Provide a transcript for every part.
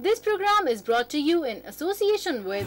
This program is brought to you in association with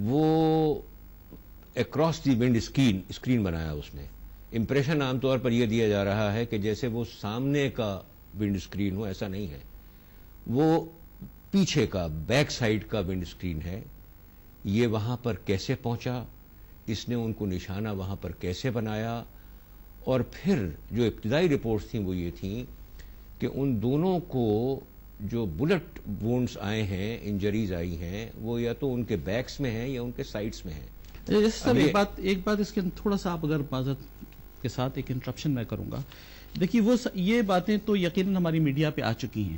وہ across the wind screen بنایا اس نے. Impression عام طور پر یہ دیا جا رہا ہے کہ جیسے وہ سامنے کا ونڈ اسکرین ہو، ایسا نہیں ہے. وہ پیچھے کا بیک سائڈ کا ونڈ اسکرین ہے. یہ وہاں پر کیسے پہنچا، اس نے ان کو نشانہ وہاں پر کیسے بنایا، اور پھر جو ابتدائی رپورٹس تھیں وہ یہ تھیں کہ ان دونوں کو جو بلٹ وونڈز آئے ہیں، انجریز آئی ہیں، وہ یا تو ان کے بیکس میں ہیں یا ان کے سائڈس میں ہیں. ایک بات اس کے تھوڑا سا آپ اگر معذرت کے ساتھ ایک انٹرپشن میں کروں گا. دیکھیے یہ باتیں تو یقیناً ہماری میڈیا پہ آ چکی ہیں،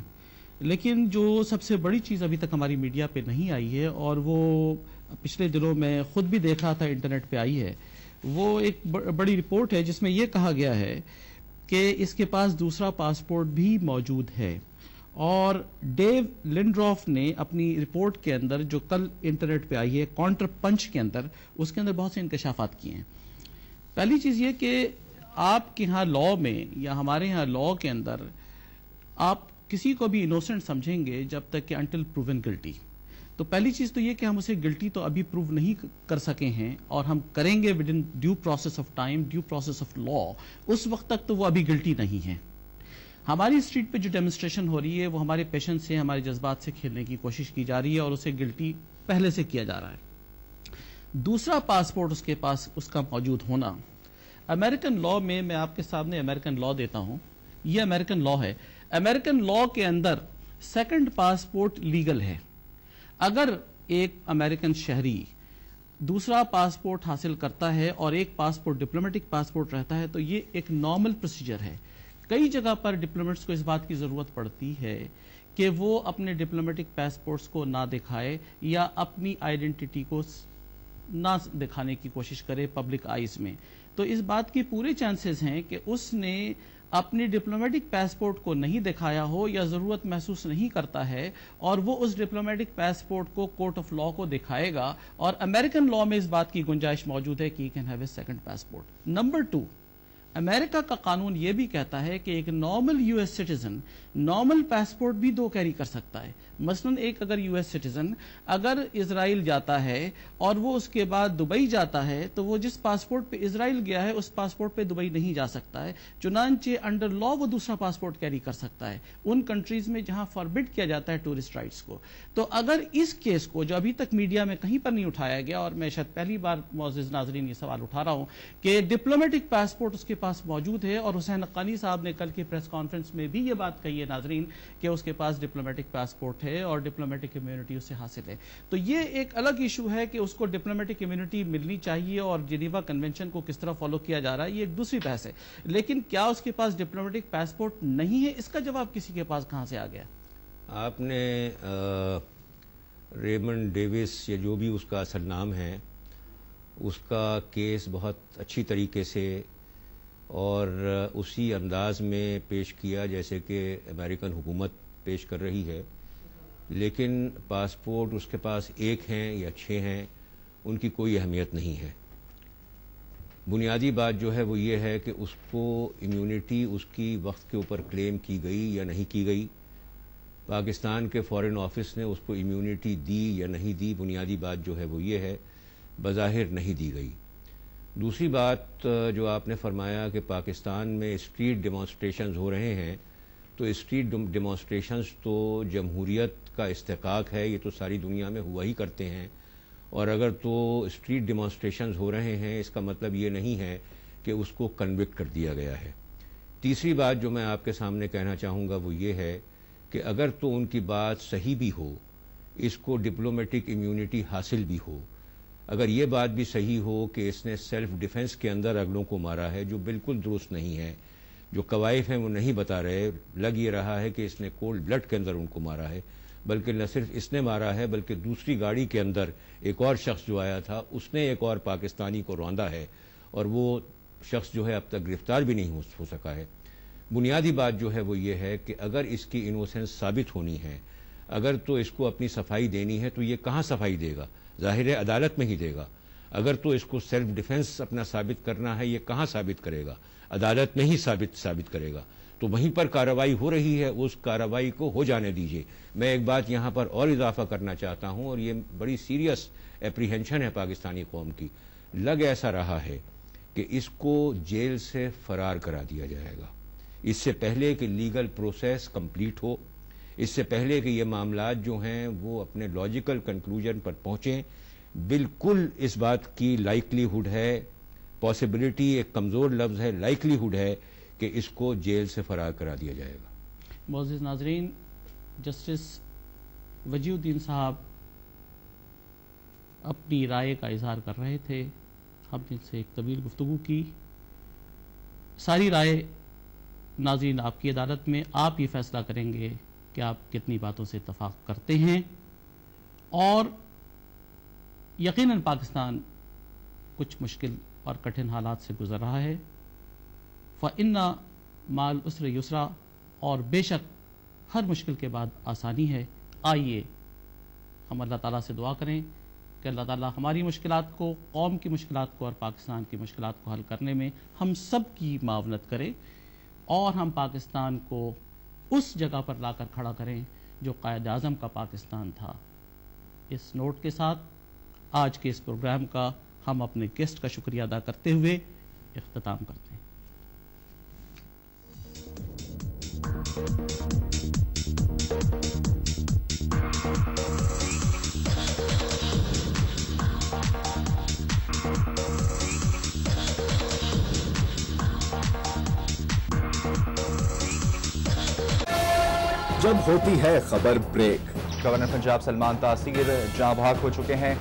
لیکن جو سب سے بڑی چیز ابھی تک ہماری میڈیا پہ نہیں آئی ہے، اور وہ پچھلے دنوں میں خود بھی دیکھ رہا تھا انٹرنیٹ پہ آئی ہے، وہ ایک بڑی رپورٹ ہے جس میں یہ کہا گیا ہے کہ اس کے پاس دوسرا پاسپورٹ بھی موجود ہے. اور ڈیو لنڈروف نے اپنی رپورٹ کے اندر جو کل انٹرنیٹ پہ آئی ہے کاؤنٹر پنچ کے اندر، اس کے اندر بہت سے انکشافات کیے ہیں. پہلی چیز یہ کہ آپ کے ہاں لا میں یا ہمارے ہاں لا کے اندر آپ کسی کو بھی انوسنٹ سمجھیں گے جب تک کہ انٹل پروون گلٹی. تو پہلی چیز تو یہ کہ ہم اسے گلٹی تو ابھی پروو نہیں کر سکے ہیں، اور ہم کریں گے with in due process of time, due process of law. اس وقت تک تو وہ ابھی گلٹی نہیں ہے. ہماری اسٹریٹ پہ جو ڈیمونسٹریشن ہو رہی ہے وہ ہمارے پیشنس سے، ہمارے جذبات سے کھیلنے کی کوشش کی جا رہی ہے، اور اسے گلٹی پہلے سے کیا جا رہا ہے. دوسرا پاسپورٹ اس کے پاس اس کا موجود ہونا، امریکن لا میں میں آپ کے سامنے امریکن لا دیتا ہوں. یہ امریکن لا ہے. امریکن لا کے اندر سیکنڈ پاسپورٹ لیگل ہے. اگر ایک امریکن شہری دوسرا پاسپورٹ حاصل کرتا ہے اور ایک پاسپورٹ ڈپلومیٹک پاسپورٹ رہتا ہے تو یہ ایک نارمل پروسیجر ہے. کئی جگہ پر ڈپلومیٹس کو اس بات کی ضرورت پڑتی ہے کہ وہ اپنے ڈپلومیٹک پاسپورٹس کو نہ دکھائے یا اپنی آئیڈینٹی کو نہ دکھانے کی کوشش کرے پبلک آئیز میں. تو اس بات کی پورے چانسز ہیں کہ اس نے اپنی ڈپلومیٹک پاسپورٹ کو نہیں دکھایا ہو یا ضرورت محسوس نہیں کرتا ہے، اور وہ اس ڈپلومیٹک پاسپورٹ کو کورٹ آف لا کو دکھائے گا. اور امریکن لا میں اس بات کی گنجائش موجود ہے کہ you can have a second passport. Number 2، امریکہ کا قانون یہ بھی کہتا ہے کہ ایک normal U S citizen normal passport بھی 2 کیری کر سکتا ہے. مثلا ایک اگر یو ایس سٹیزن اگر اسرائیل جاتا ہے اور وہ اس کے بعد دبئی جاتا ہے تو وہ جس پاسپورٹ پہ اسرائیل گیا ہے اس پاسپورٹ پہ دبئی نہیں جا سکتا ہے، چنانچہ انڈر لا وہ دوسرا پاسپورٹ کیری کر سکتا ہے ان کنٹریز میں جہاں فاربڈ کیا جاتا ہے ٹورسٹ رائٹس کو. تو اگر اس کیس کو جو ابھی تک میڈیا میں کہیں پر نہیں اٹھایا گیا، اور میں شاید پہلی بار معزز ناظرین یہ سوال اٹھا رہا ہوں کہ ڈپلومیٹک پاسپورٹ اس کے پاس موجود ہے، اور حسین حقانی صاحب نے کل کی پریس کانفرنس میں بھی یہ بات کہی ہے ناظرین کہ اس کے پاس ڈپلومیٹک پاسپورٹ ہے اور ڈپلومیٹک امیونٹی اسے حاصل ہے. تو یہ ایک الگ ایشو ہے کہ اس کو ڈپلومیٹک امیونٹی ملنی چاہیے اور جنیوا کنونشن کو کس طرح فالو کیا جا رہا ہے، یہ ایک دوسری بحث ہے. لیکن کیا اس کے پاس ڈپلومیٹک پاسپورٹ نہیں ہے، اس کا جواب کسی کے پاس کہاں سے آ گیا؟ آپ نے ریمنڈ ڈیوس یا جو بھی اس کا اصل نام ہے اس کا کیس بہت اچھی طریقے سے اور اسی انداز میں پیش کیا جیسے کہ امریکن حکومت پیش کر رہی ہے. لیکن پاسپورٹ اس کے پاس 1 ہیں یا 6 ہیں ان کی کوئی اہمیت نہیں ہے. بنیادی بات جو ہے وہ یہ ہے کہ اس کو امیونٹی اس کی وقت کے اوپر کلیم کی گئی یا نہیں کی گئی. پاکستان کے فارن آفس نے اس کو امیونٹی دی یا نہیں دی، بنیادی بات جو ہے وہ یہ ہے بظاہر نہیں دی گئی. دوسری بات جو آپ نے فرمایا کہ پاکستان میں اسٹریٹ ڈیمانسٹریشنز ہو رہے ہیں، تو اسٹریٹ ڈیمانسٹریشنز تو جمہوریت کا استحقاق ہے، یہ تو ساری دنیا میں ہوا ہی کرتے ہیں. اور اگر تو اسٹریٹ ڈیمانسٹریشنز ہو رہے ہیں اس کا مطلب یہ نہیں ہے کہ اس کو کنوکٹ کر دیا گیا ہے. تیسری بات جو میں آپ کے سامنے کہنا چاہوں گا وہ یہ ہے کہ اگر تو ان کی بات صحیح بھی ہو، اس کو ڈپلومیٹک امیونٹی حاصل بھی ہو، اگر یہ بات بھی صحیح ہو کہ اس نے سیلف ڈیفنس کے اندر اگلوں کو مارا ہے، جو بالکل درست نہیں ہے، جو قوائف ہیں وہ نہیں بتا رہے، لگ یہ رہا ہے کہ اس نے کولڈ بلڈ کے اندر ان کو مارا ہے، بلکہ نہ صرف اس نے مارا ہے بلکہ دوسری گاڑی کے اندر ایک اور شخص جو آیا تھا اس نے ایک اور پاکستانی کو روندا ہے، اور وہ شخص جو ہے اب تک گرفتار بھی نہیں ہو سکا ہے. بنیادی بات جو ہے وہ یہ ہے کہ اگر اس کی انوسنس ثابت ہونی ہے، اگر تو اس کو اپنی صفائی دینی ہے تو یہ کہاں صفائی دے گا؟ ظاہر ہے عدالت میں ہی دے گا. اگر تو اس کو سیلف ڈیفنس اپنا ثابت کرنا ہے، یہ کہاں ثابت کرے گا؟ عدالت میں ہی ثابت کرے گا. تو وہیں پر کارروائی ہو رہی ہے، اس کارروائی کو ہو جانے دیجیے۔ میں ایک بات یہاں پر اور اضافہ کرنا چاہتا ہوں، اور یہ بڑی سیریس اپریہنشن ہے پاکستانی قوم کی۔ لگ ایسا رہا ہے کہ اس کو جیل سے فرار کرا دیا جائے گا، اس سے پہلے کہ لیگل پروسیس کمپلیٹ ہو، اس سے پہلے کہ یہ معاملات جو ہیں وہ اپنے لاجیکل کنکلوژن پر پہنچیں۔ بالکل اس بات کی لائکلی ہوڈ ہے، پاسبلٹی ایک کمزور لفظ ہے، لائکلی ہوڈ ہے کہ اس کو جیل سے فرار کرا دیا جائے گا۔ معزز ناظرین، جسٹس وجیہ الدین صاحب اپنی رائے کا اظہار کر رہے تھے، ہم نے ان سے ایک طویل گفتگو کی۔ ساری رائے ناظرین آپ کی عدالت میں، آپ یہ فیصلہ کریں گے کہ آپ کتنی باتوں سے اتفاق کرتے ہیں، اور یقیناً پاکستان کچھ مشکل اور کٹھن حالات سے گزر رہا ہے۔ فَإِنَّ مَعَ الْعُسْرِ يُسْرًا، اور بے شک ہر مشکل کے بعد آسانی ہے۔ آئیے ہم اللہ تعالیٰ سے دعا کریں کہ اللہ تعالیٰ ہماری مشکلات کو، قوم کی مشکلات کو اور پاکستان کی مشکلات کو حل کرنے میں ہم سب کی معاونت کرے، اور ہم پاکستان کو اس جگہ پر لا کر کھڑا کریں جو قائد اعظم کا پاکستان تھا۔ اس نوٹ کے ساتھ آج کے اس پروگرام کا ہم اپنے گیسٹ کا شکریہ ادا کرتے ہوئے اختتام کرتے ہیں۔ جب ہوتی ہے خبر بریک، گورنر پنجاب سلمان تاثیر جاں بحق ہو چکے ہیں۔